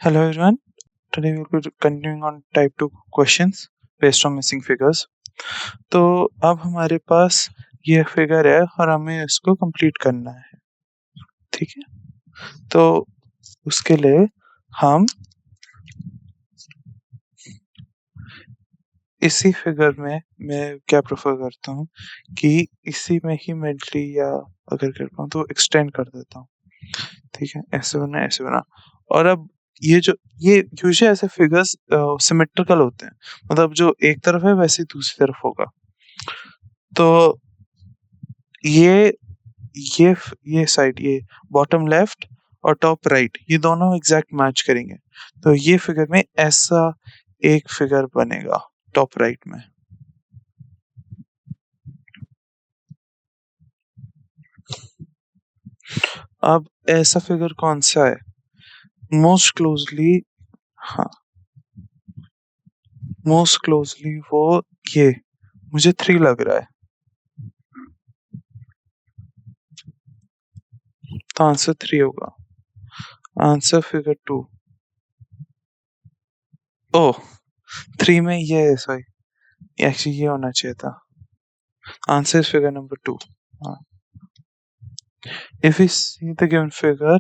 Hello everyone. Today we will be continuing on type 2 questions based on missing figures. तो अब हमारे पास ये figure है और हमें इसको कंप्लीट करना है, ठीक है। तो उसके लिए हम इसी फिगर में मैं क्या प्रेफर करता हूँ कि इसी में ही मेंटली या अगर कर पाऊँ तो एक्सटेंड कर देता हूँ, ठीक है। ऐसे बना और अब ये यूजुअली ऐसे फिगर्स सिमेट्रिकल होते हैं, मतलब जो एक तरफ है वैसे ही दूसरी तरफ होगा। तो ये ये साइड, ये बॉटम लेफ्ट और टॉप राइट, ये दोनों एग्जैक्ट मैच करेंगे, तो ये फिगर में ऐसा एक फिगर बनेगा टॉप राइट में। अब ऐसा फिगर कौन सा है मोस्ट क्लोजली? हाँ, मोस्ट क्लोजली वो ये मुझे 3 लग रहा है, तो आंसर 3 होगा। Answer figure 2। ओह, 3 में ये है, सॉरी, एक्चुअली ये होना चाहिए था। Answer is figure number 2। हाँ, if we see the given figure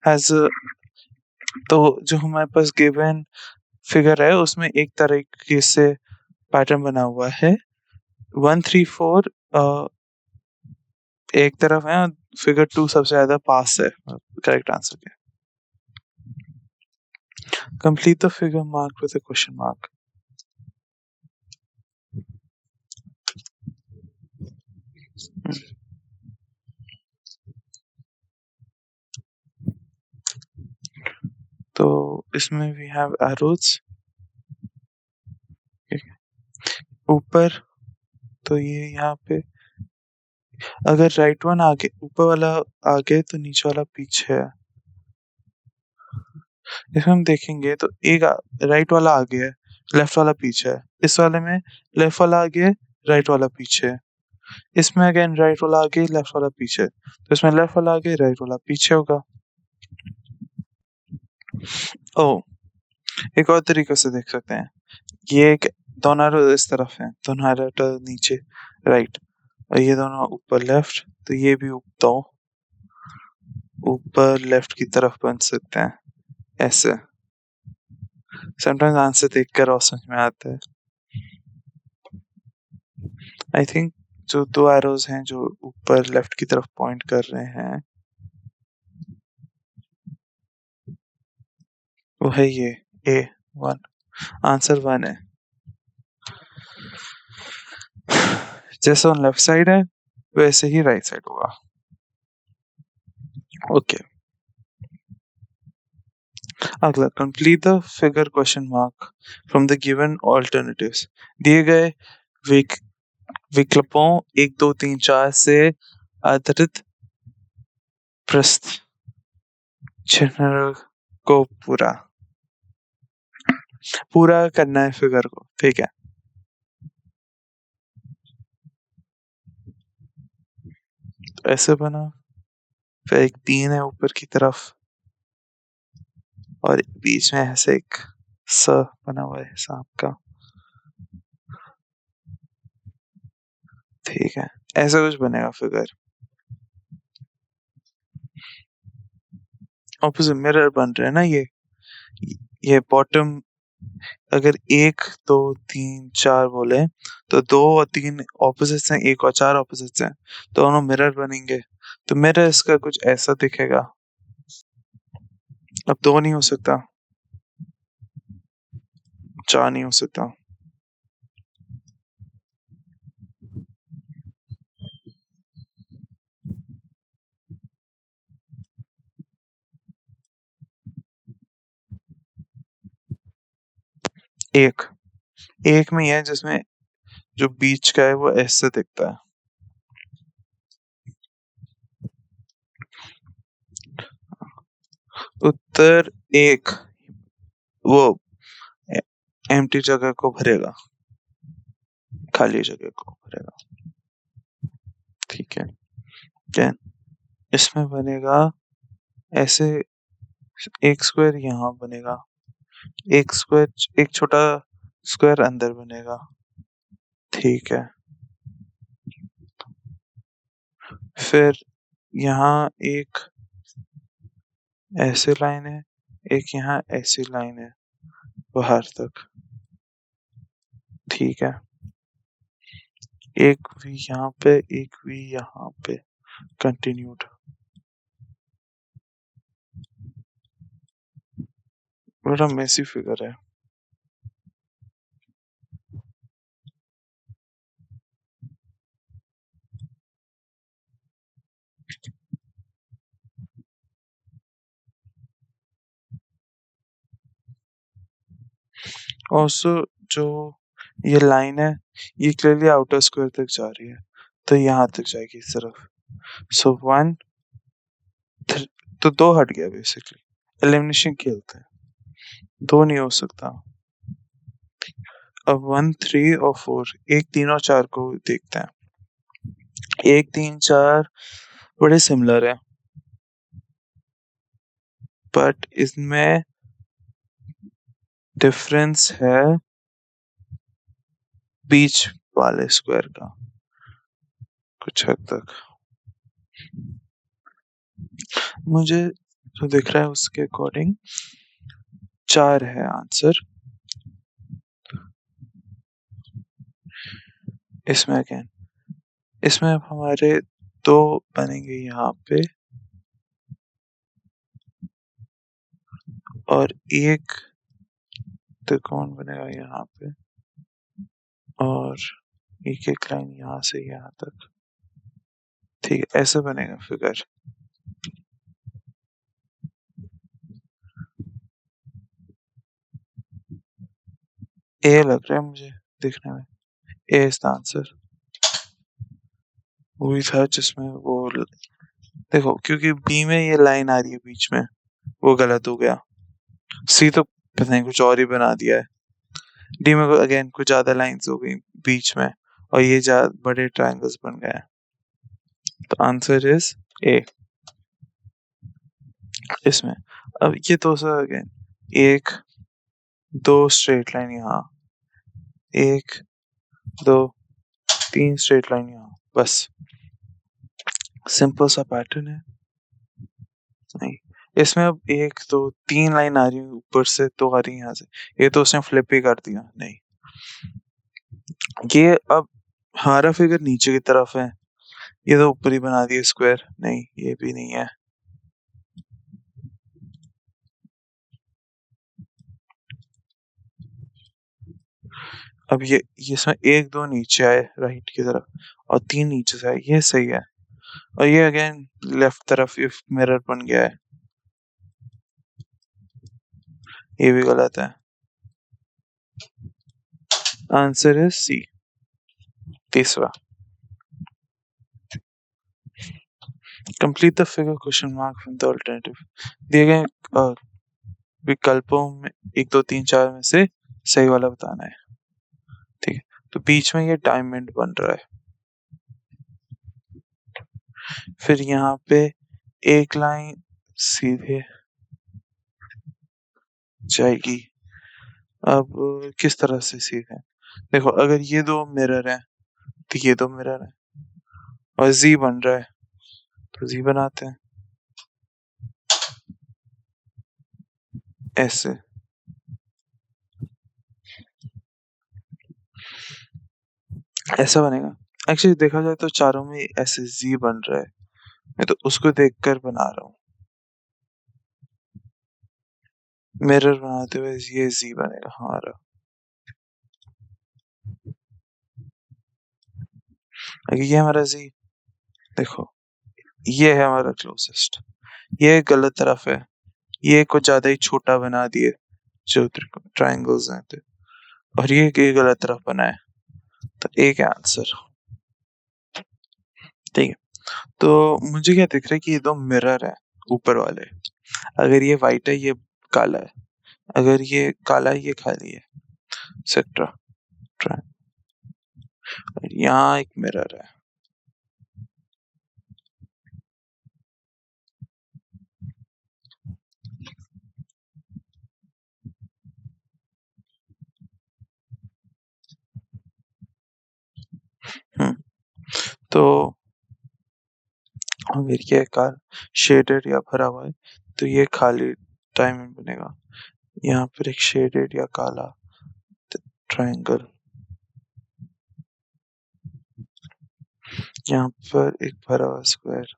as a, तो जो हमारे पास गिवन फिगर है उसमें एक तरीके से पैटर्न बना हुआ है। 1 3 4 एक तरफ है, फिगर 2 सबसे ज्यादा पास है करेक्ट आंसर के। Complete the figure mark with a question mark. तो इसमें वी हैव एरोज ऊपर, तो ये यहाँ पे अगर राइट वन आगे, ऊपर वाला आगे तो नीचे वाला पीछे है। इसमें हम देखेंगे तो एक राइट वाला आगे है, लेफ्ट वाला पीछे है। इस वाले में लेफ्ट वाला आगे, राइट वाला पीछे है। इसमें अगेन राइट वाला आगे, लेफ्ट वाला पीछे, तो इसमें लेफ्ट वाला आगे, राइट वाला पीछे होगा। ओ, एक और तरीके से देख सकते हैं, ये एक दोनों arrow इस तरफ है, दोनों arrow तो नीचे राइट, और ये दोनों ऊपर लेफ्ट, तो ये भी दो ऊपर लेफ्ट की तरफ बन सकते हैं ऐसे। समटाइम्स आंसर देखकर और समझ में आता है। आई थिंक जो 2 एरोज हैं जो ऊपर लेफ्ट की तरफ पॉइंट कर रहे हैं वो है ये A1। आंसर 1 है। जैसे ऑन लेफ्ट साइड है वैसे ही राइट साइड होगा। ओके, अगला, complete the figure question mark from the given alternatives. दिए गए विकल्पों 1 2 3 4 से आधारित प्रश्न चिन्ह को पूरा करना है फिगर को, ठीक है। तो ऐसे बना, फिर एक 3 है ऊपर की तरफ और बीच में ऐसे एक स बना हुआ है सांप का, ठीक है। ऐसा कुछ बनेगा फिगर। ऑपोजिट मिरर बन रहे हैं ना ये बॉटम, अगर 1 2 3 4 बोले तो 2 और 3 ऑपोजिट्स हैं, 1 और 4 ऑपोजिट्स हैं, तो दोनों मिरर बनेंगे। तो मिरर इसका कुछ ऐसा दिखेगा। अब 2 नहीं हो सकता, 4 नहीं हो सकता, एक एक में ही है जिसमें जो बीच का है वो ऐसे दिखता है। उत्तर 1 वो एम्प्टी जगह को भरेगा, खाली जगह को भरेगा, ठीक है। देन इसमें बनेगा ऐसे एक स्क्वायर यहाँ बनेगा, एक छोटा स्क्वायर अंदर बनेगा। ठीक है, फिर यहाँ एक ऐसे लाइन है, एक यहाँ ऐसी लाइन है बाहर तक। ठीक है, एक भी यहाँ पे, एक भी यहाँ पे, कंटिन्यूड। बड़ा मेसी फिगर है। ऑल्सो जो ये लाइन है, ये क्लियरली आउटर स्क्वायर तक जा रही है, तो यहाँ तक जाएगी इस तरफ। सो वन, तो दो हट गया बेसिकली। एलिमिनेशन खेलते हैं, दो नहीं हो सकता। अब 1, 3 और 4, एक, 3 और 4 को देखते हैं। 1, 3, 4 बड़े सिमिलर है, बट इसमें डिफरेंस है बीच वाले स्क्वायर का कुछ हद तक। मुझे जो दिख रहा है उसके अकॉर्डिंग 4 है आंसर। इसमें अगेन, इसमें अब हमारे दो बनेंगे यहाँ पे, और एक त्रिकोण बनेगा यहाँ पे, और एक लाइन यहाँ से यहाँ तक। ठीक है, ऐसे बनेगा फिगर। ए लग रहा है मुझे देखने में, ए इज द आंसर। वही था जिसमें वो देखो, क्योंकि बी में ये लाइन आ रही है बीच में, वो गलत हो गया। सी तो पता नहीं कुछ और ही बना दिया है। डी में अगेन कुछ ज्यादा लाइंस हो गई बीच में, और ये ज्यादा बड़े ट्रायंगल्स बन गए हैं। तो आंसर इज ए। इसमें अब ये दो से अगेन, एक दो स्ट्रेट लाइन यहाँ, एक दो तीन स्ट्रेट लाइन यहाँ, बस सिंपल सा पैटर्न है। नहीं, इसमें अब एक दो तीन लाइन आ रही है ऊपर से, दो आ रही है यहाँ से, ये तो उसने फ्लिप ही कर दिया। नहीं, ये अब हमारा फिगर नीचे की तरफ है, ये तो ऊपर ही बना दिया स्क्वायर। नहीं, ये भी नहीं है। अब ये इसमें एक दो नीचे आए राइट की तरफ, और तीन नीचे से आए, ये सही है। और ये अगेन लेफ्ट तरफ ये मिरर बन गया है, ये भी गलत है। आंसर इज सी, तीसरा। Complete the figure question mark from the alternative. दिए गए विकल्पों में 1, 2, 3, 4 में से सही वाला बताना है। ठीक है, तो बीच में ये डायमंड बन रहा है, फिर यहाँ पे एक लाइन सीधे जाएगी। अब किस तरह से सीधे? देखो, अगर ये दो मिरर है तो ये दो मिरर है, और जी बन रहा है तो जी बनाते हैं ऐसे। ऐसा बनेगा। एक्चुअली देखा जाए तो चारों में ऐसे जी बन रहा है, मैं तो उसको देखकर बना रहा हूँ। मिरर बनाते हुए ये जी बनेगा हमारा। अगर ये हमारा जी, देखो ये है हमारा क्लोजेस्ट, ये गलत तरफ है, ये कुछ ज्यादा ही छोटा बना दिए जो ट्रायंगल्स हैं तो, और ये गलत तरफ बना है, तो एक है आंसर। ठीक है, तो मुझे क्या दिख रहा है कि ये दो मिरर है ऊपर वाले। अगर ये व्हाइट है ये काला है, अगर ये काला है ये खाली है, एक्सेट्रा। यहाँ एक मिरर है। तो अगर ये कार शेडेड या भरा हुआ है तो ये खाली डायमंड बनेगा। यहाँ पर एक शेडेड या काला ट्रायंगल, यहाँ पर एक भरा हुआ स्क्वायर,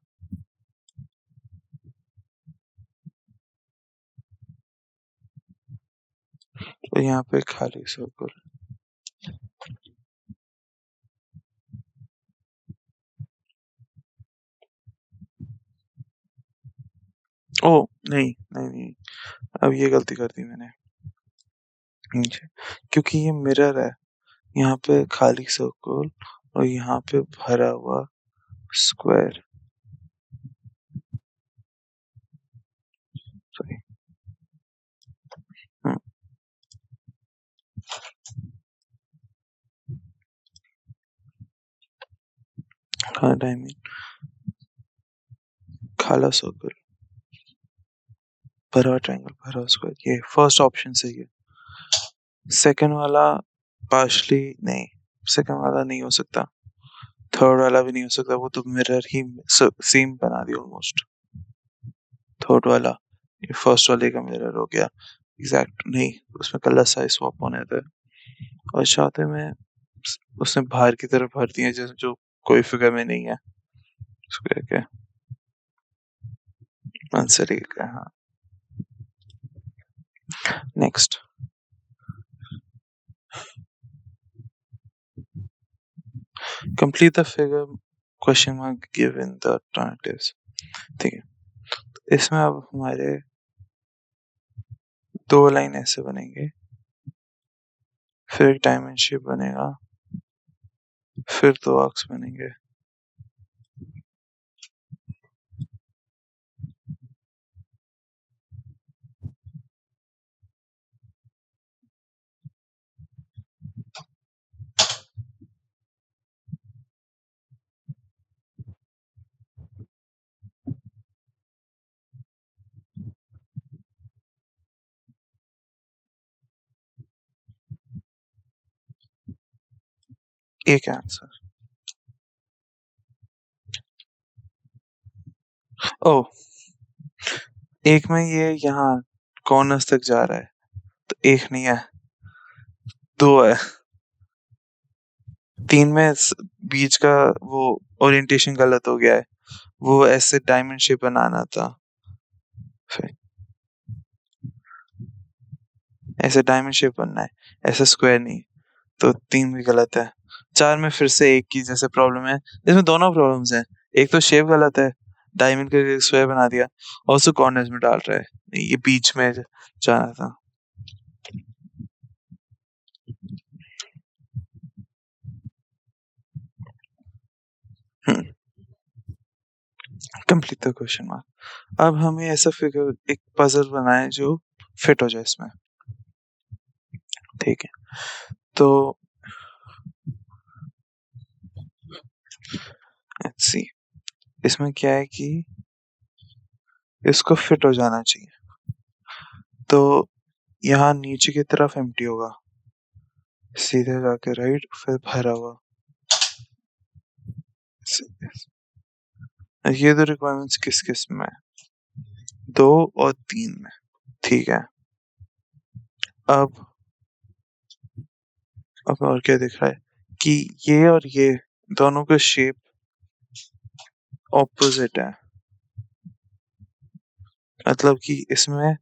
और यहाँ पे खाली सर्कल। ओ नहीं नहीं नहीं, अब ये गलती कर दी मैंने। नीचे, क्योंकि ये मिरर है, यहाँ पे खाली सर्कल और यहाँ पे भरा हुआ स्क्वायर। सॉरी। हाँ डायमंड, खाला सर्कल, भरा ट्रायंगल, भरा स्क्वायर, ये फर्स्ट ऑप्शन सही है। सेकंड वाला पार्शली नहीं, सेकंड वाला नहीं हो सकता, थर्ड वाला भी नहीं हो सकता, वो तो मिरर ही सेम बना दी ऑलमोस्ट। थर्ड वाला ये फर्स्ट वाले का मिरर हो गया एग्जैक्ट, नहीं उसमें कलर साइज स्वैप होने थे, और चौथे में उसने बाहर की तरफ भर दिए जैसे जो कोई फिगर में नहीं है, स्क्वायर के आंसर ही का। हाँ next, complete the figure question mark given the alternatives. ठीक है, इसमें अब हमारे दो लाइन ऐसे बनेंगे, फिर एक डायमंड शेप बनेगा, फिर दो आर्क्स बनेंगे। एक आंसर। ओ, एक में ये यहाँ कॉर्नर्स तक जा रहा है, तो एक नहीं है, दो है। तीन में बीच का वो ओरिएंटेशन गलत हो गया है, वो ऐसे डायमंड शेप बनाना था, फिर ऐसे डायमंड शेप बनना है, ऐसे स्क्वायर नहीं, तो तीन भी गलत है। चार में फिर से एक की जैसे प्रॉब्लम है, इसमें दोनों प्रॉब्लम्स हैं, एक तो शेप गलत है, डायमंड का स्क्वायर बना दिया, और उसको कॉर्नर्स में डाल रहा है, नहीं ये बीच में जाना था। Complete the question mark. अब हमें ऐसा फिगर एक पजल बनाए जो फिट हो जाए इसमें, ठीक है। तो लेट्स सी, इसमें क्या है कि इसको फिट हो जाना चाहिए, तो यहाँ नीचे की तरफ एम्प्टी होगा, सीधे जाके राइट, फिर भरा हुआ। ये तो रिक्वायरमेंट्स किस किस में है? दो और तीन में, ठीक है। अब और क्या दिख रहा है कि ये और ये दोनों का शेप ऑपोजिट है, मतलब कि इसमें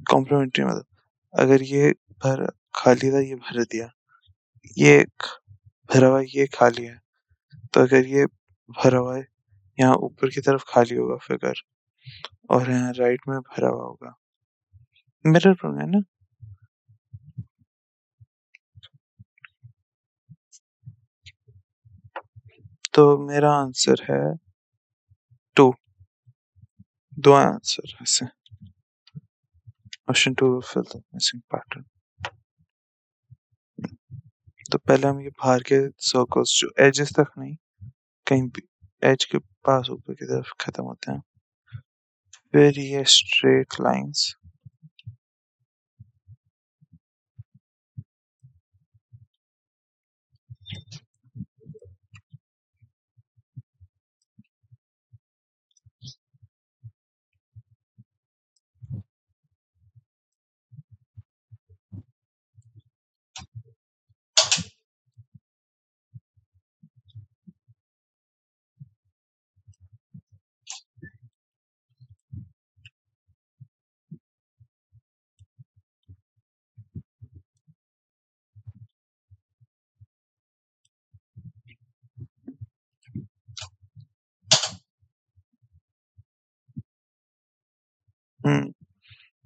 कॉम्प्लीमेंट्री, मतलब अगर ये भर खाली था, ये भर दिया, ये भरा हुआ, ये खाली है, तो अगर ये भरा हुआ है, यहाँ ऊपर की तरफ खाली होगा फिगर, और यहाँ राइट में भरा हुआ होगा, मिरर प्रॉब्लम है ना। तो मेरा आंसर है टू, दो आंसर ऐसे, option two fill the missing pattern. तो पहले हम ये बाहर के सर्कल्स जो एजेस तक नहीं, कहीं भी एज के पास ऊपर की तरफ खत्म होते हैं, फिर ये स्ट्रेट लाइंस,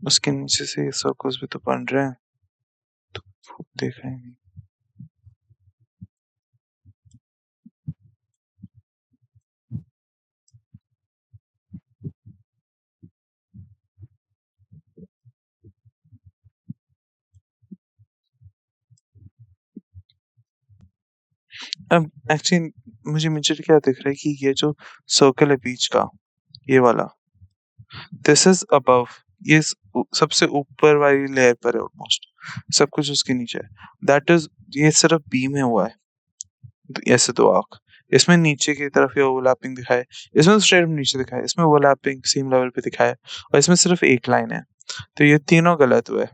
उसके नीचे से ये सर्कल्स भी तो बन रहे हैं, तो वो देखा ही नहीं। अब एक्चुअली मुझे मेजर क्या दिख रहा है कि ये जो सर्कल है बीच का, ये वाला, दिस इज अबव, ये सबसे ऊपर वाली लेयर पर है ऑलमोस्ट, सब कुछ उसके नीचे है। दैट इज, ये सिर्फ बी में हुआ है ऐसे दो आर्क। इसमें नीचे की तरफ ये ओवरलैपिंग दिखाए, इसमें तो स्ट्रेट नीचे दिखाए, इसमें ओवरलैपिंग सेम लेवल पे दिखाए, और इसमें सिर्फ एक लाइन है। तो ये तीनों गलत हुए,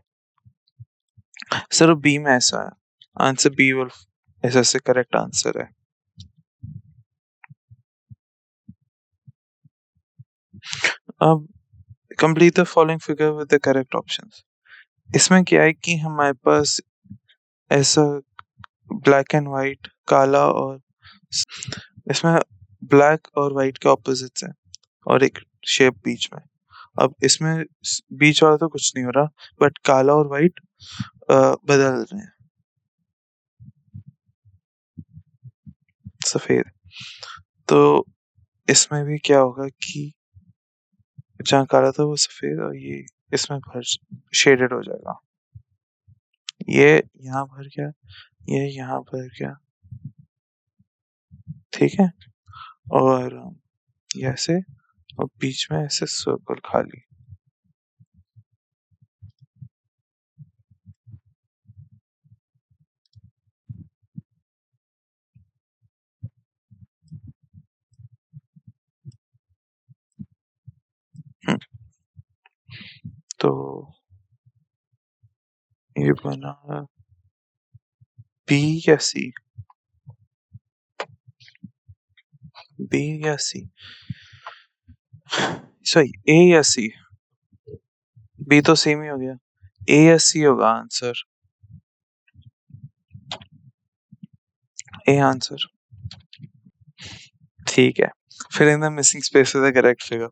सिर्फ बी में ऐसा है। आंसर बी विल ऐसा से करेक्ट आंसर है। अब complete the following figure with the correct options. इसमें क्या है कि हमारे पास ऐसा ब्लैक एंड व्हाइट, काला और इसमें ब्लैक और व्हाइट के ऑपोजिट्स हैं और एक शेप बीच में। अब इसमें बीच वाला तो कुछ नहीं हो रहा, बट काला और व्हाइट बदल रहे हैं, सफेद। तो इसमें भी क्या होगा कि जहाँ काला था वो सफेद, और ये इसमें भर शेडेड हो जाएगा। ये यहाँ भर गया, ये यहाँ भर गया, ठीक है। और ये ऐसे, और बीच में ऐसे सर्कल खाली। हम्म, तो ये बना बी या सी, बी या सी, सॉरी ए या सी। बी तो सेम ही हो गया, ए या सी होगा आंसर, ए आंसर। ठीक है, फिर in the missing space with the correct figure.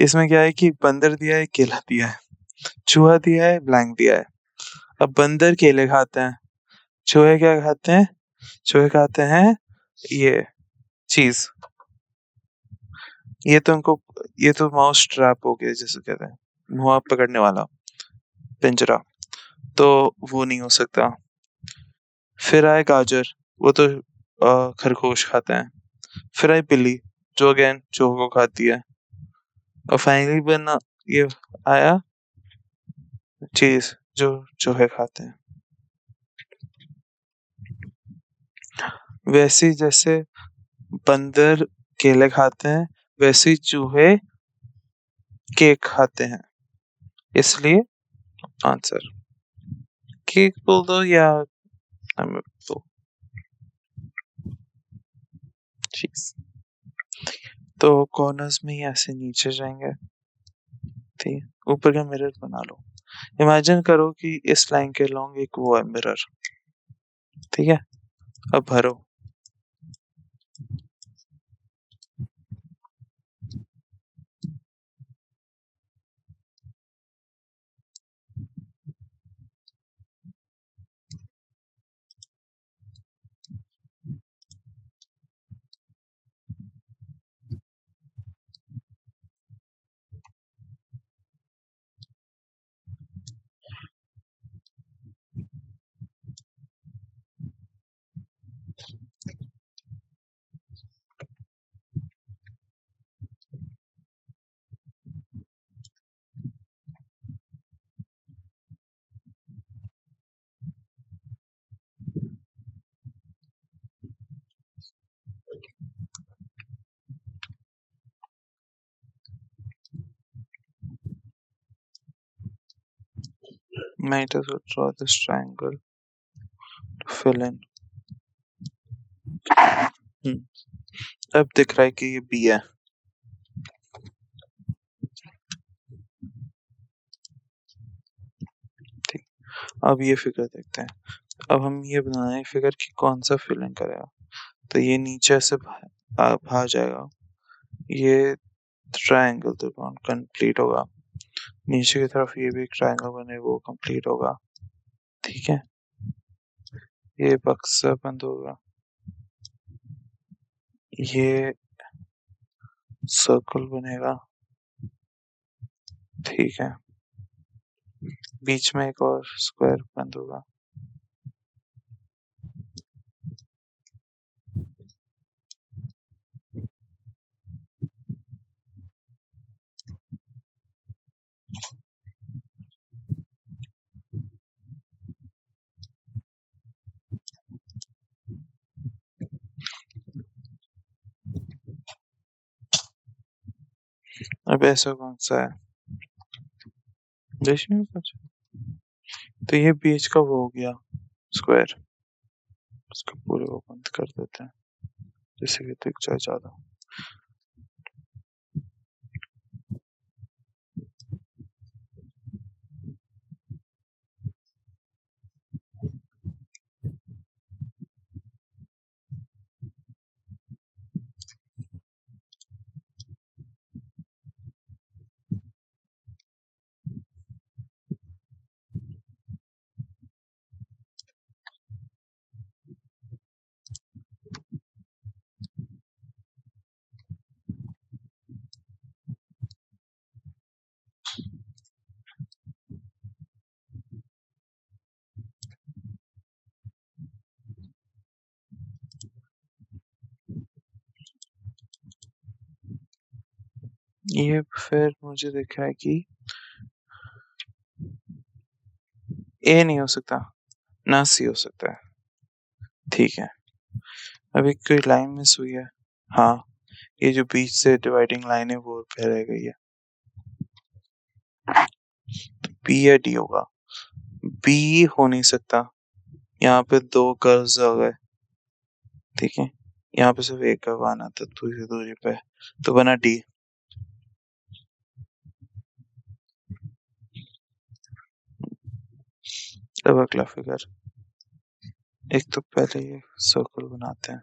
इसमें क्या है कि बंदर दिया है, केला दिया है, चूहा दिया है, ब्लैंक दिया है। अब बंदर केले खाते हैं, चूहे क्या खाते हैं? चूहे खाते हैं ये चीज। ये तो उनको, ये तो माउस ट्रैप हो गया जैसे कहते हैं, मुंह पकड़ने वाला पिंजरा, तो वो नहीं हो सकता। फिर आए गाजर, वो तो खरगोश खाते हैं। फिर आई बिल्ली, जो अगेन चूहों को खाती है। और फाइनली बना ये आया चीज, जो चूहे खाते हैं। वैसे ही जैसे बंदर केले खाते हैं, वैसे ही चूहे केक खाते हैं, इसलिए आंसर केक बोल दो या तो चीज। तो कॉर्नर्स में ही ऐसे नीचे जाएंगे, ठीक है। ऊपर का मिरर बना लो, इमेजिन करो कि इस लाइन के लॉन्ग एक वो है मिरर, ठीक है। अब भरो। Might as well draw this triangle to fill in। अब दिख रहा है कि ये बी है। ठीक, अब ये फिगर देखते हैं। अब हम ये बनाना है फिगर कि कौन सा फिल इन करेगा। तो ये नीचे से बाहर जाएगा, ये ट्रायंगल तो कंप्लीट होगा। नीचे की तरफ ये भी एक ट्रायंगल बने वो कंप्लीट होगा। ठीक है, ये बक्सा बंद होगा, ये सर्कल बनेगा। ठीक है, बीच में एक और स्क्वायर बंद होगा। अब ऐसा कौन सा है, देश में कुछ, तो ये बीच का वो हो गया स्क्वायर, उसको पूरे को बंद कर देते हैं जैसे कि दिख जाए ज्यादा। ये फिर मुझे दिख रहा है कि ए नहीं हो सकता, ना सी हो सकता है। ठीक है, अभी कोई लाइन मिस हुई है। हाँ, ये जो बीच से डिवाइडिंग लाइन है वो पे रह गई है, बी या डी होगा। बी हो नहीं सकता, यहाँ पे दो कर्व्स आ गए। ठीक है, यहाँ पे सिर्फ एक कर्व आना था दूसरी दूरी पे, तो बना डी। अब अगला फिगर, एक तो पहले ये सर्कल बनाते हैं।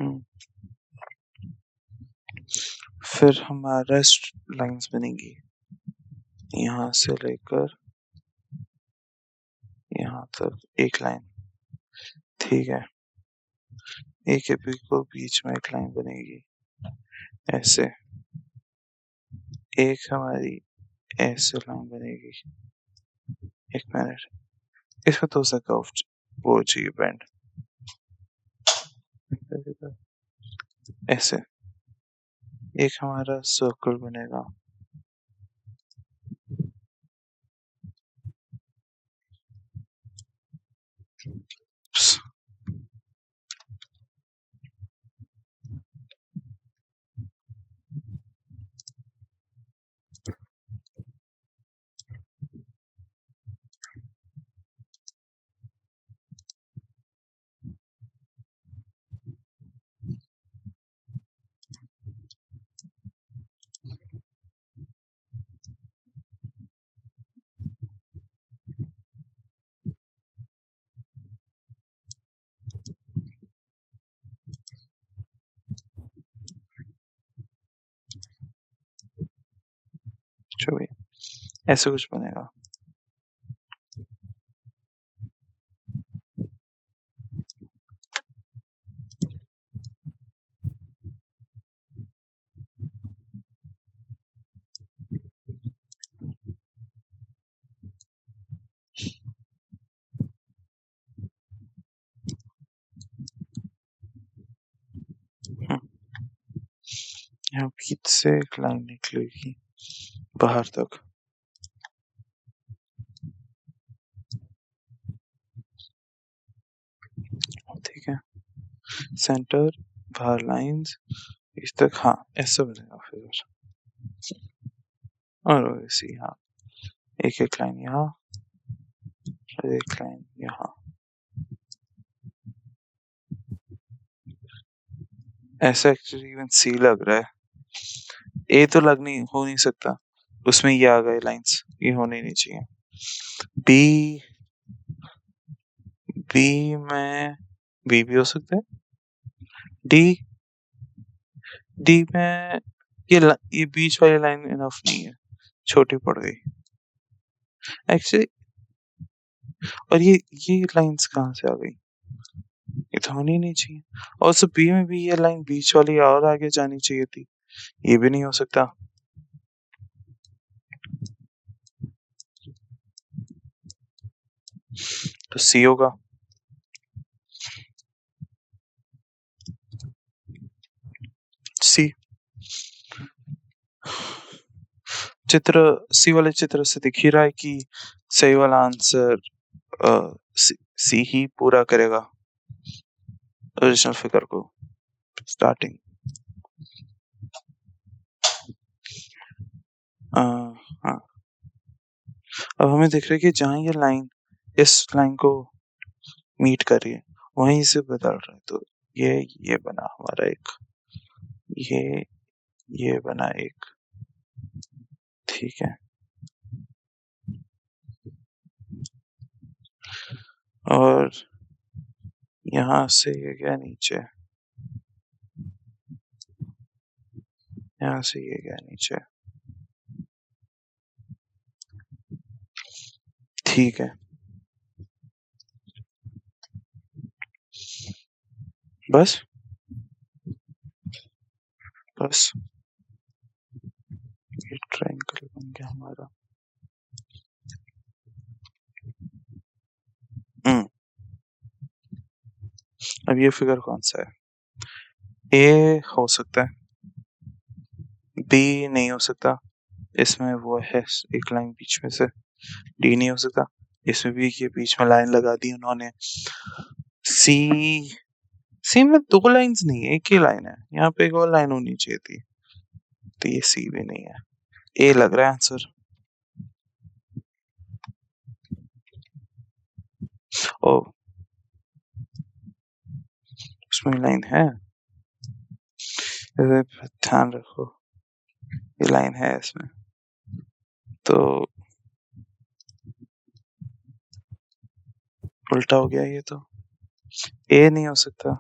हम्म, फिर हमारा लाइंस बनेगी यहाँ से लेकर यहाँ तक एक लाइन। ठीक है, ए के बिल्कुल बीच में एक लाइन बनेगी ऐसे, एक हमारी ऐसे लाइन बनेगी। एक मिनट, इसमें तो सा कर्व वो चाहिए बैंड ऐसे, एक हमारा सर्कल बनेगा। जो भी ऐसे कुछ बनेगा। यहाँ बीच से एक लाइन निकलेगी बाहर तक। ठीक है, सेंटर, बाहर लाइंस, इस तक। हाँ, ऐसा बनेगा फिगर। और वैसे यहाँ एक एक लाइन यहाँ और एक लाइन यहाँ, ऐसा एक्चुअली इवन सी लग रहा है। ए तो लग नहीं हो नहीं सकता, उसमें ये आ गए लाइंस, ये होने नहीं चाहिए। बी, बी में बी भी हो सकता है। डी, डी में ये बीच वाली लाइन इनफ नहीं है, छोटी पड़ गई एक्चुअली। और ये लाइंस कहाँ से आ गई? ये तो होनी नहीं चाहिए। और सो बी में भी ये लाइन बीच वाली और आगे जानी चाहिए थी, ये भी नहीं हो सकता। तो सी होगा। सी चित्र, सी वाले चित्र से दिख ही रहा है कि सही वाला आंसर सी ही पूरा करेगा ओरिजिनल फिगर को स्टार्टिंग। हाँ, अब हमें दिख रहा है कि जहाँ ये लाइन इस लाइन को मीट कर रही है वहीं से बदल रहा है, तो ये बना हमारा एक, ये ये बना एक, ठीक है। और यहाँ से ये गया नीचे, यहाँ से ये गया नीचे, ठीक है। बस बस ये ट्रायंगल बन गया हमारा। अब ये फिगर कौन सा है? ए हो सकता है, बी नहीं हो सकता, इसमें वो है एक लाइन बीच में से। डी नहीं हो सकता, इसमें भी ये बीच में लाइन लगा दी उन्होंने। सी, सी में दो लाइंस नहीं है, एक ही लाइन है, यहाँ पे एक और लाइन होनी चाहिए थी, तो ये सी भी नहीं है। ए लग रहा है आंसर। ओ, उसमें लाइन है, ध्यान रखो, ये लाइन है इसमें, तो उल्टा हो गया ये तो। ए नहीं हो सकता,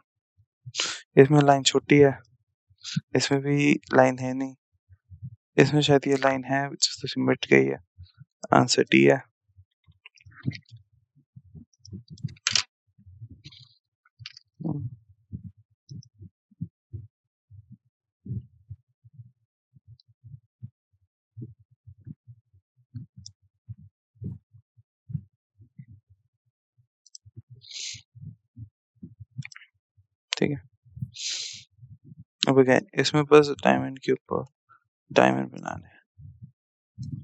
इसमें लाइन छोटी है, इसमें भी लाइन है नहीं, इसमें शायद ये लाइन है जो मिट गई है। आंसर डी है। ठीक है, अब अगेन इसमें बस डायमंड के ऊपर डायमंड बनाने हैं,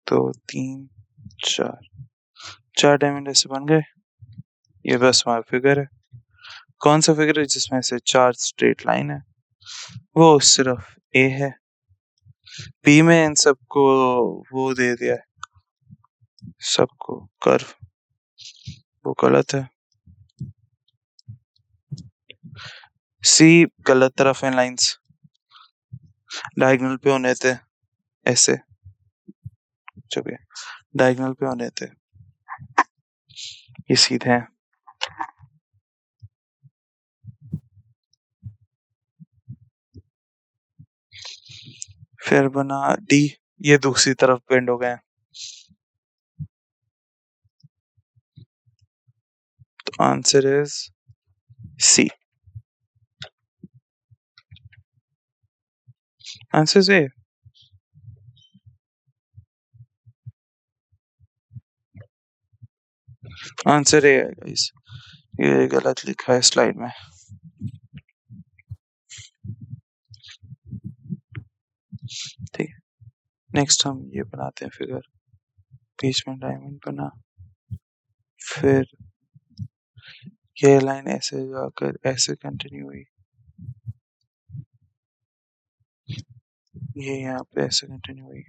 तो 3 4 4 डायमंड ऐसे बन गए। ये बस हमारा फिगर है। कौन सा फिगर है जिसमें से 4 स्ट्रेट लाइन है? वो सिर्फ ए है। बी में इन सबको वो दे दिया है, सबको कर्व, वो गलत है। सी गलत तरफ है लाइंस, डायगोनल पे होने थे ऐसे, जो भी डायगोनल पे होने थे, ये सीधे हैं। फिर बना डी, ये दूसरी तरफ बेंड हो गए, तो answer is C. Answer A. Answer A है गाइस, ये गलत लिखा है स्लाइड में। ठीक है, नेक्स्ट हम ये बनाते हैं फिगर, बीच में डायमंड बना, फिर ये लाइन ऐसे जाकर ऐसे कंटिन्यू हुई, ये यहाँ पे ऐसे कंटिन्यू हुई।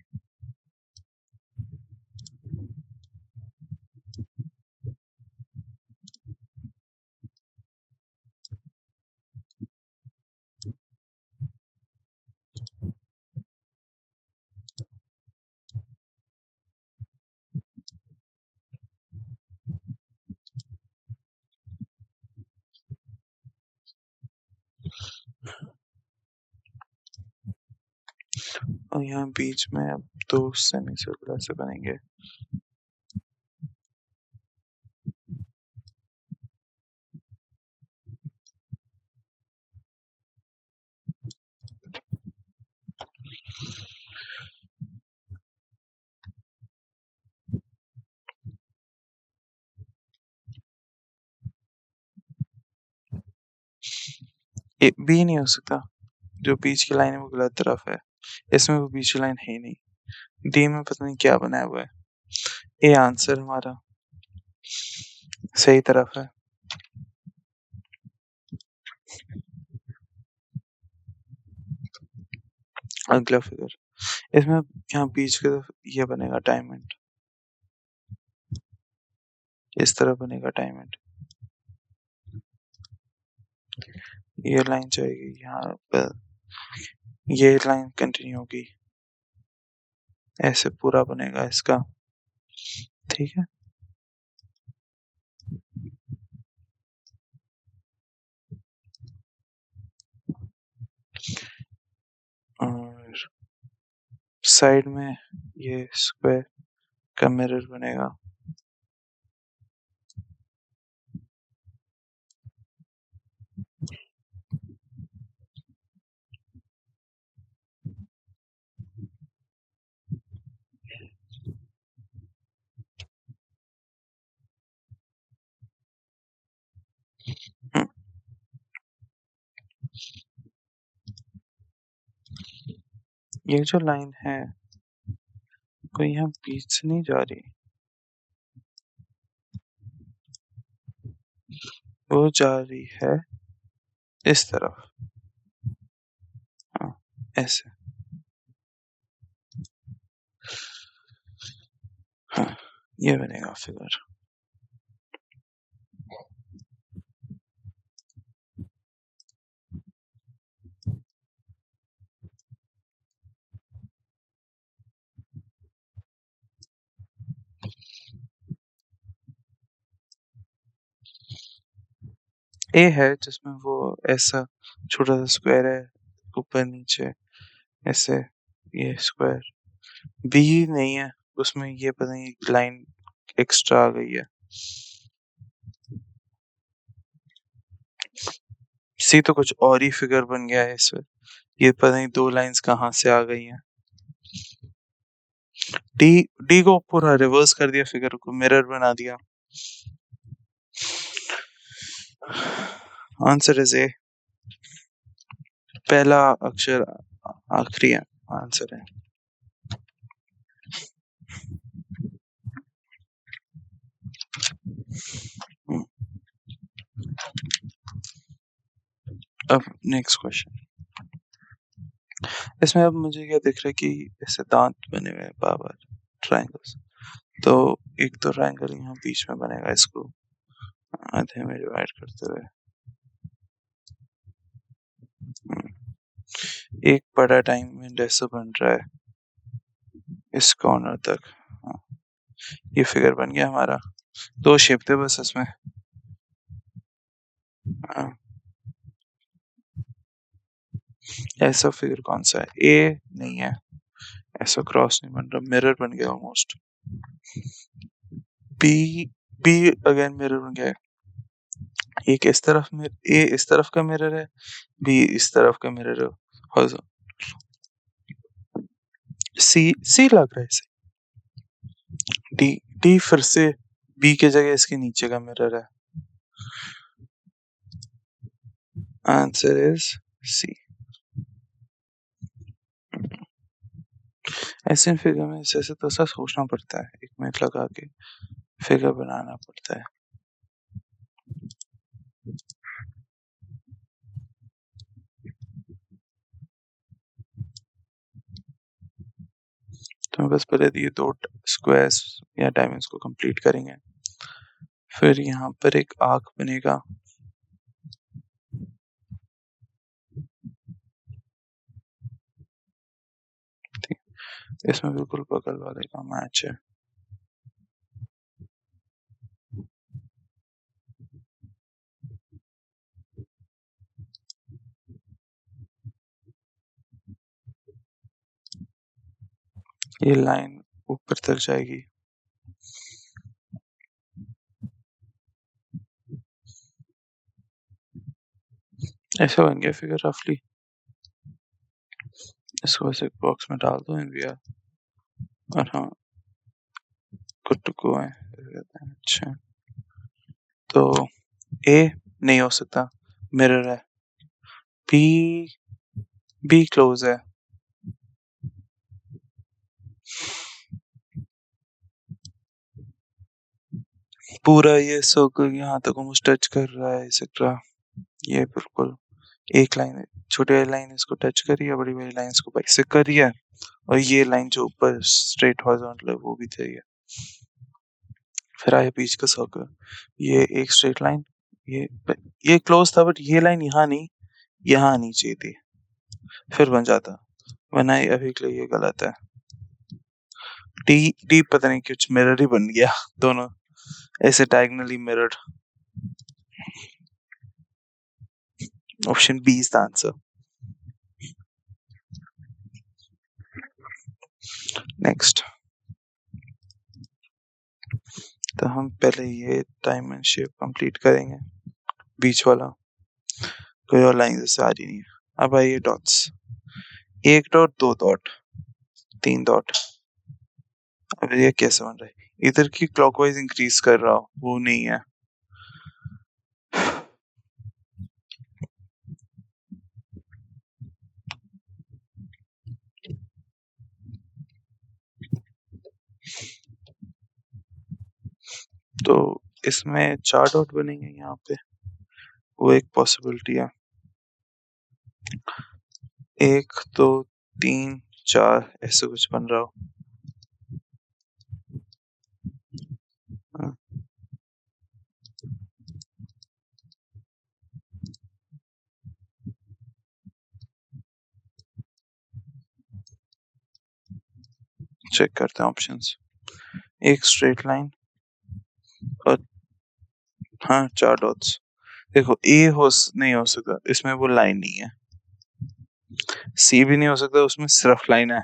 और यहाँ बीच में अब 2 सेमी सर्कल ऐसे बनेंगे। ए बी नहीं हो सकता, जो बीच की लाइन है वो गलत तरफ है, इसमें वो बीच की लाइन है ही नहीं। डी में पता नहीं क्या बनाया हुआ है। ए आंसर हमारा सही तरफ है। अगला फिगर, इसमें यहाँ बीच की तरफ ये बनेगा डायमंड, इस तरह बनेगा डायमंड। ये लाइन जाएगी यहाँ पर, ये लाइन कंटिन्यू होगी, ऐसे पूरा बनेगा इसका। ठीक है, और साइड में ये स्क्वायर का मिरर बनेगा। हम्म, ये जो लाइन है कोई यहाँ बीच से नहीं जा रही, वो जा रही है इस तरफ। हाँ, ऐसे। हाँ, ये बनेगा फिगर। ए है जिसमें वो ऐसा छोटा सा स्क्वायर है, ऊपर नीचे ऐसे, ये स्क्वायर। बी नहीं है, उसमें ये पता नहीं लाइन एक्स्ट्रा आ गई है। सी तो कुछ और ही फिगर बन गया है इसमें, ये पता नहीं 2 लाइंस कहाँ से आ गई हैं। डी डी को पूरा रिवर्स कर दिया, फिगर को मिरर बना दिया। आंसर इज ए, पहला अक्षर आखिरी है, आंसर है। हम्म, अब नेक्स्ट क्वेश्चन, इसमें अब मुझे क्या दिख रहा है कि ऐसे दांत बने हुए हैं बार ट्रायंगल्स, तो एक तो ट्रायंगल यहाँ बीच में बनेगा, इसको आधे में डिवाइड करते हुए। एक बड़ा डायमंड ऐसा बन रहा है इस कॉर्नर तक। हाँ, ये फिगर बन गया हमारा। 2 शेप थे बस इसमें। हाँ, ऐसा फिगर कौन सा है? ए नहीं है, ऐसा क्रॉस नहीं बन रहा, मिरर बन गया almost. B B again mirror बन गया है। एक इस तरफ में, ए इस तरफ का मिरर है, बी इस तरफ का मिरर है। और सी सी लग रहा है इसे। डी डी फिर से बी के जगह इसके नीचे का मिरर है। Answer is C. ऐसे फिगर में ऐसे तो ऐसा सोचना पड़ता है, 1 मिनट लगा के फिगर बनाना पड़ता है। तो हम बस पहले ये 2 स्क्वायर्स या डायमंड्स को कंप्लीट करेंगे, फिर यहाँ पर एक आर्क बनेगा। ठीक, इसमें बिल्कुल बगल वाले का मैच है। ये लाइन ऊपर तक जाएगी। ऐसा बन गया फिगर रफली। इसको बस एक बॉक्स में डाल दो एनवीआर और हाँ गुड टू गो है। अच्छा तो ए नहीं हो सकता, मिरर है। बी क्लोज है। पूरा ये सर्कल यहाँ तक ऑलमोस्ट टच कर रहा है एक्सेट्रा। ये बिल्कुल एक लाइन है, छोटी वाली लाइन इसको टच करी है, बड़ी वाली लाइन इसको बाइसेक्ट करी है, और ये लाइन जो ऊपर स्ट्रेट हॉरिजॉन्टल है वो भी चाहिए। फिर आया बीच का सर्कल, ये एक स्ट्रेट लाइन, ये क्लोज था बट ये लाइन यहाँ नहीं, यहाँ आनी चाहिए थी, फिर बन जाता, वरना अभी के लिए ये गलत है। डी डी पता नहीं कुछ मिरर ही बन गया, दोनों ऐसे diagonally mirrored. Option B is the answer. Next, तो हम पहले ये डायमंड शेप कंप्लीट करेंगे, बीच वाला, कोई और लाइन जैसे आ रही नहीं है। अब आइए डॉट्स, एक डॉट, दो डॉट, तीन डॉट। अब ये कैसे बन रहा है, इधर की क्लॉकवाइज इंक्रीज कर रहा हो वो नहीं है। तो इसमें चार डॉट बनेंगे यहाँ पे, वो एक पॉसिबिलिटी है। एक दो तीन चार ऐसे कुछ बन रहा हो। चेक करते हैं ऑप्शंस। एक स्ट्रेट लाइन और हाँ चार डॉट्स। देखो ए नहीं हो सकता, इसमें वो लाइन नहीं है। सी भी नहीं हो सकता, उसमें सिर्फ लाइन है।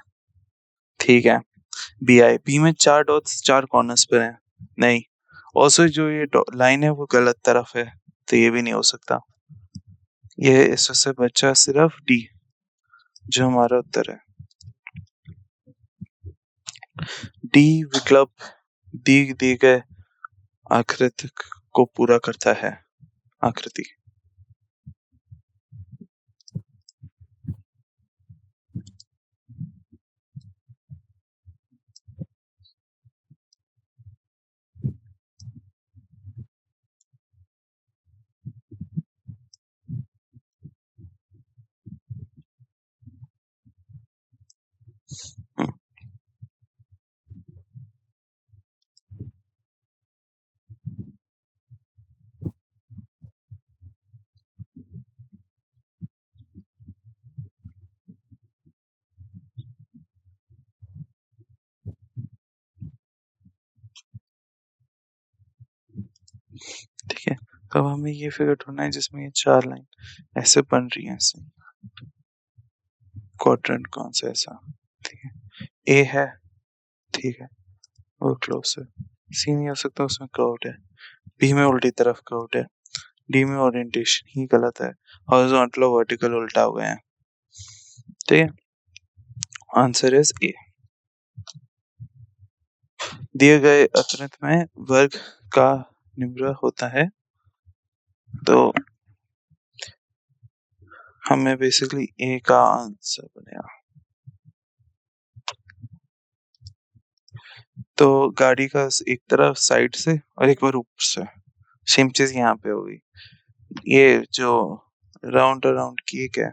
ठीक है, बी में चार डॉट्स चार कॉर्नर्स पर हैं, नहीं। ऑल्सो जो ये लाइन है वो गलत तरफ है, तो ये भी नहीं हो सकता। ये इसमें से बचा सिर्फ डी, जो हमारा उत्तर है। डी विकल्प दी गए आकृति को पूरा करता है। आकृति। हम्म, ठीक है, तो अब हमें ये फिगर ढूंढना है जिसमें ये चार लाइन ऐसे बन रही हैं, ऐसे क्वाड्रेंट कौन सा ऐसा। ठीक है, ए है, ठीक है, वो क्लोज है। सी नहीं हो सकता, उसमें कर्व्ड है। बी में उल्टी तरफ कर्व्ड है। डी में ओरिएंटेशन ही गलत है, हॉरिजॉन्टल और वर्टिकल उल्टा हो गए हैं। ठीक है, आंसर इज ए। दिए गए अतरित में वर्ग का निम्न होता है, तो हमें बेसिकली ए का आंसर बनेगा। तो गाड़ी का एक तरफ साइड से और एक बार ऊपर से, सेम चीज यहाँ पे होगी। ये जो राउंड अराउंड की है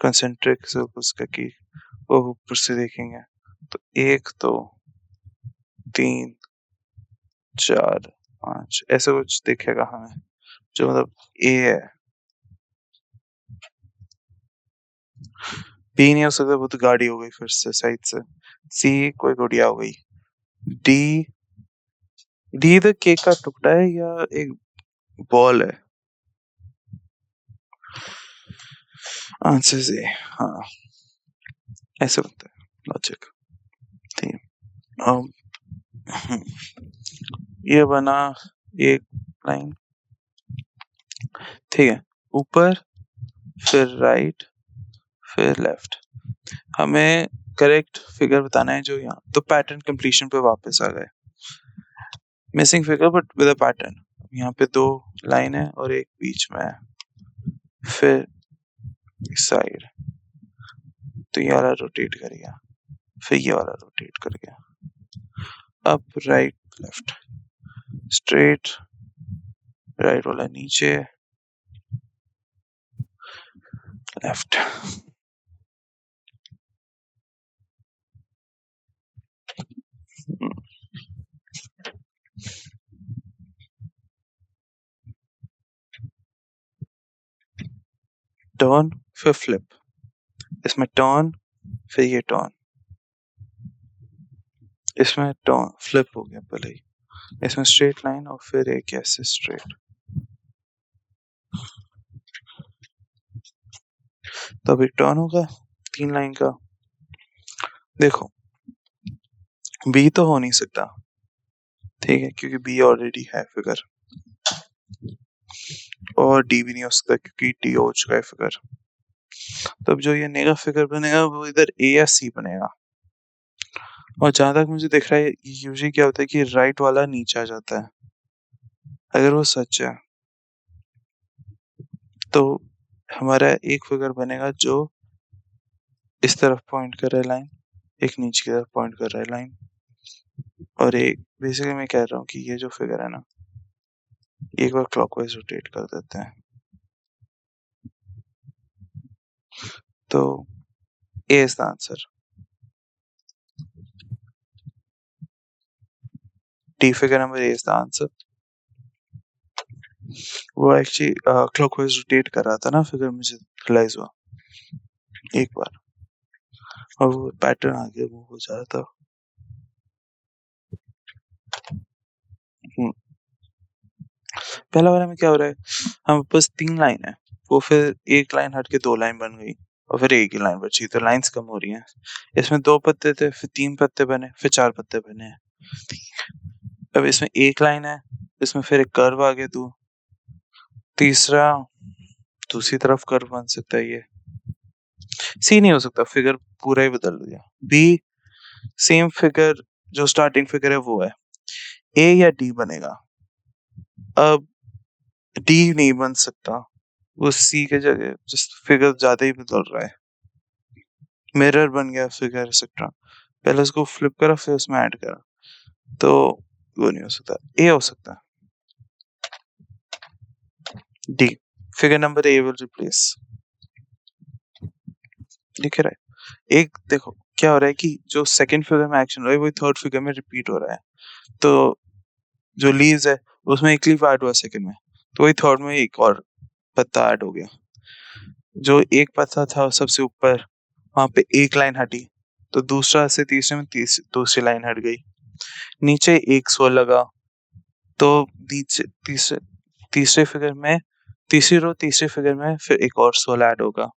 कंसेंट्रिक सर्कल्स का की, वो ऊपर से देखेंगे तो एक दो तीन चार पांच ऐसा कुछ दिखेगा हमें, जो मतलब ए है। बी नहीं हो सकता, वो तो गाड़ी हो गई फिर से साइड से। सी कोई गुड़िया हो गई। डी डी तो केक का टुकड़ा है या एक बॉल है। आंसर ए, हाँ ऐसे बनता है लॉजिक। अम, ये बना एक लाइन, ठीक है, ऊपर फिर राइट फिर लेफ्ट। हमें करेक्ट फिगर बताना है जो यहाँ, तो पैटर्न कंप्लीशन पे वापस आ गए, missing figure but with a pattern. यहाँ पे 2 लाइन है और एक बीच में है, फिर साइड, तो ये वाला रोटेट कर गया, फिर ये वाला रोटेट कर गया, up right left, straight right वाला नीचे लेफ्ट। टर्न फिर फ्लिप, इसमें टर्न फिर ये टर्न, इसमें टर्न फ्लिप हो गया पहले ही, इसमें स्ट्रेट लाइन और फिर एक ऐसे स्ट्रेट। तो अभी टर्न होगा 3 लाइन का। देखो बी तो हो नहीं सकता, ठीक है, क्योंकि बी ऑलरेडी है फिगर, और डी भी नहीं हो सकता क्योंकि डी हो चुका है फिगर। तब जो ये नेगा फिगर बनेगा वो इधर ए या सी बनेगा। और जहां तक मुझे दिख रहा है यूजुअली क्या होता है कि राइट वाला नीचे आ जाता है, अगर वो सच है तो हमारा एक फिगर बनेगा जो इस तरफ पॉइंट कर रहा है लाइन, एक नीचे की तरफ पॉइंट कर रहा है लाइन, और एक बेसिकली मैं कह रहा हूँ कि ये जो फिगर है ना, एक बार क्लॉकवाइज रोटेट कर देते हैं, तो a is the answer. The figure number a is the answer. वो एक्चुअली क्लॉकवाइज रोटेट कर रहा था ना फिगर, मुझे रियलाइज हुआ एक बार, और वो पैटर्न आगे मूव हो जा रहा था। हम्म, पहला वाला में क्या हो रहा है, हम बस 3 लाइन है, वो फिर एक लाइन हट के 2 लाइन बन गई, और फिर एक ही लाइन बची, तो लाइंस कम हो रही हैं। इसमें 2 पत्ते थे, फिर 3 पत्ते बने, फिर 4 पत्ते बने हैं। अब इसमें एक लाइन है, इसमें फिर एक कर्व आ गया, तीसरा दूसरी तरफ कर्व बन सकता है। ये सी नहीं हो सकता, फिगर पूरा ही बदल दिया। बी सेम फिगर, जो स्टार्टिंग फिगर है वो है, ए या डी बनेगा। अब डी नहीं बन सकता, वो सी के जगह जस्ट फिगर ज्यादा ही बदल रहा है, मिरर बन गया फिगर एक्सेट्रा। पहले उसको फ्लिप करा फिर उसमें ऐड करा, तो वो नहीं हो सकता, ए हो सकता है। D figure number A will replace, दिख रहा है। एक देखो क्या हो रहा है कि जो सेकंड फिगर में एक्शन हो रहा है वही थर्ड फिगर में रिपीट हो रहा है, तो जो लीव्स है उसमें एक लीफ ऐड हुआ सेकंड में, तो वही थर्ड में एक और पत्ता ऐड हो गया। जो एक पत्ता था सबसे ऊपर, वहां पे एक लाइन हटी, तो दूसरा से तीसरे में दूसरी लाइन हट गई, नीचे एक सो लगा, तो नीचे तीसरे तीसरे फिगर में, तीसरी रो तीसरे फिगर में फिर एक और 16 ऐड होगा।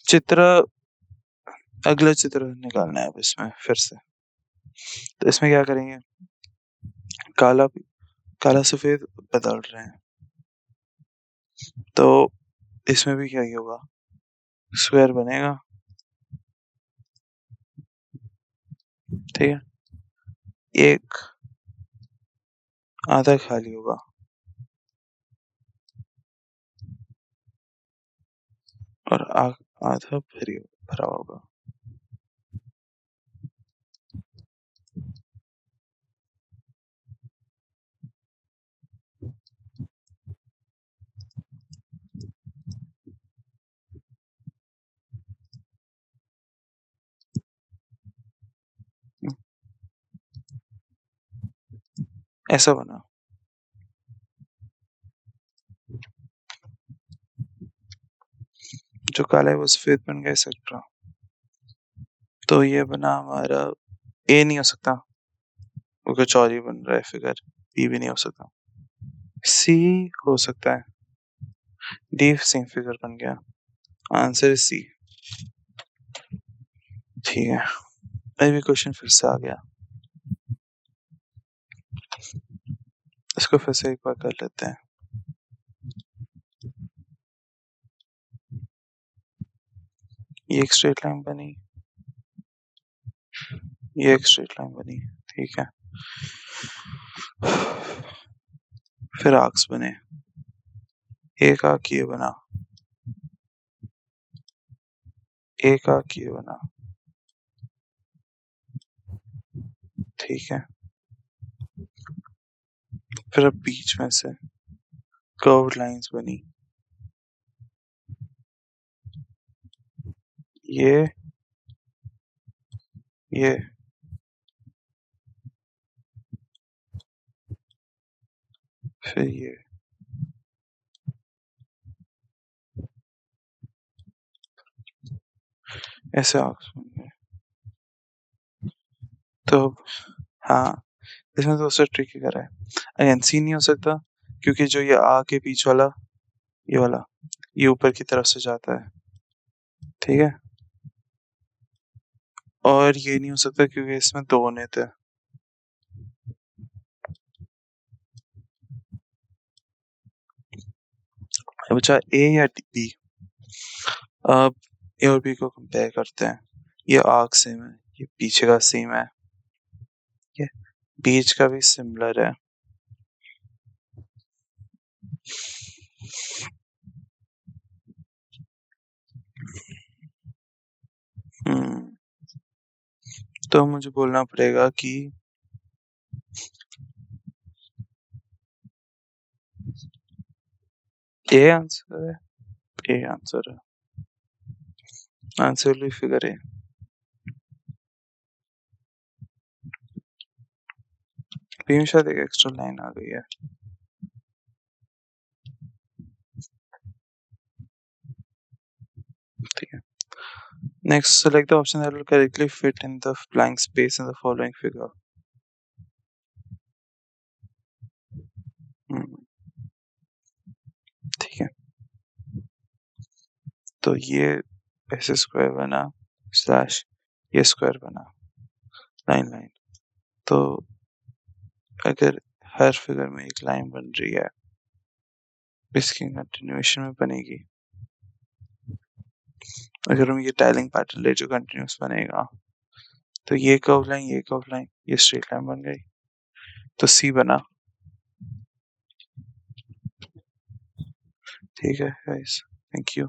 चित्र, अगला चित्र निकालना है अब इसमें फिर से, तो इसमें क्या करेंगे, काला काला सफेद बदल रहे हैं, तो इसमें भी क्या ही होगा, स्क्वायर बनेगा, ठीक है, एक आधा खाली होगा, और आधा भरा होगा। ऐसा बना, जो काला है वो सफेद बन गया एक्सेट्रा, तो ये बना हमारा, ए नहीं हो सकता वो कुछ और ही बन रहा है फिगर, बी भी नहीं हो सकता, सी हो सकता है, डी सेम फिगर बन गया, आंसर इज सी। ठीक है, मैं भी क्वेश्चन फिर से आ गया, इसको फिर से एक बार कर लेते हैं। ये एक स्ट्रेट लाइन बनी, ये एक स्ट्रेट लाइन बनी, ठीक है। फिर आर्क्स बने, एक आर्क ये बना, एक आर्क ये बना, ठीक है। फिर अब बीच में से कर्व्ड लाइंस बनी, ये ये फिर ये, ऐसे आर्क्स बन गए। तो हाँ, इसमें तो उससे ट्रिकी करा है। अगेन सी नहीं हो सकता क्योंकि जो ये आ के बीच वाला, ये वाला, ये ऊपर की तरफ से जाता है, ठीक है। और ये नहीं हो सकता क्योंकि इसमें दो होने थे। बचा ए या बी। अब ए और बी को कंपेयर करते हैं। ये आर्क सेम है, ये पीछे का सेम है, ये बीच का भी सिमिलर है। हम्म, तो मुझे बोलना पड़ेगा कि ए आंसर है, ए आंसर है, आंसर भी फिगर है। बी में शायद एक एक्स्ट्रा लाइन आ गई है। ठीक है, next select the option that will correctly fit in the blank space in the following figure. ठीक है, तो ये ऐसे स्क्वायर बना स्लैश ये स्क्वायर बना, लाइन लाइन। तो अगर हर फिगर में एक लाइन बन रही है, इसकी कंटिन्यूएशन में बनेगी। अगर हम ये टाइलिंग पैटर्न ले जो कंटिन्यूस बनेगा, तो ये कर्व लाइन, ये कर्व लाइन, ये स्ट्रेट लाइन बन गई, तो सी बना। ठीक है गाइस, थैंक यू।